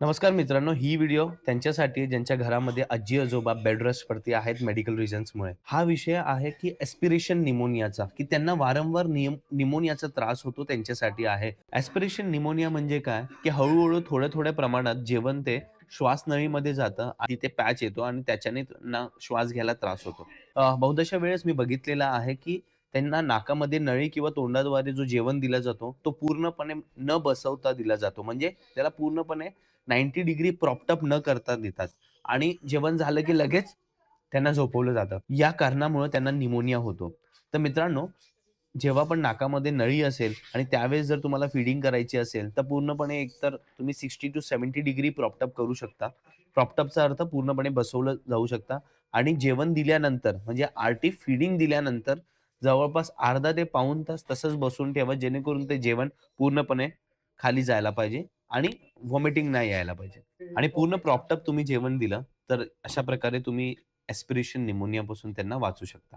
नमस्कार मित्रांनो, ही व्हिडिओ त्यांच्यासाठी आहे ज्यांच्या घरामध्ये आजी-आजोबा बेड रेस्टवरती आहेत मेडिकल रिझन्समुळे. हा विषय आहे की ॲस्पिरेशन निमोनियाचा, की त्यांना वारंवार निमोनियाचा त्रास होतो त्यांच्यासाठी आहे. ॲस्पिरेशन निमोनिया म्हणजे काय? की हळू-हळू थोड्या-थोड्या प्रमाणात जेवण ते श्वासनळीमध्ये जातं आणि तिथे पॅच येतो आणि त्याच्याने त्यांना श्वास घ्यायला त्रास होतो. बहुतांश वेळेस मी बघितलेलं आहे की त्यांना नाकामध्ये नळी किंवा तोंडाद्वारे जो जेवण दिला जातो, तो पूर्णपणे न बसवता दिला जातो. म्हणजे त्याला पूर्णपणे 90 डिग्री प्रॉप्ट अप न करता देतात आणि जेवण झालं की लगेच त्यांना झोपवलं जातं. या कारणामुळे त्यांना निमोनिया होतो. तर मित्रांनो, जेव्हा पण नाकामध्ये नळी असेल आणि त्यावेळेस जर तुम्हाला फीडिंग करायची असेल, तर पूर्णपणे एकतर तुम्ही 60 टू 70 डिग्री प्रॉप्ट अप करू शकता. प्रॉप्ट अपचा अर्थ पूर्णपणे बसवलं जाऊ शकता आणि जेवण दिल्यानंतर म्हणजे आरटी फीडिंग दिल्यानंतर जवळपास अर्धा ते पाऊण तास तसंच बसून ठेवा, जेणेकरून ते जेवण पूर्णपणे खाली जायला पाहिजे आणि व्हॉमिटिंग नाही यायला पाहिजे आणि पूर्ण प्रॉप्ट अप तुम्ही जेवण दिलं, तर अशा प्रकारे तुम्ही ॲस्पिरेशन निमोनियापासून त्यांना वाचवू शकता.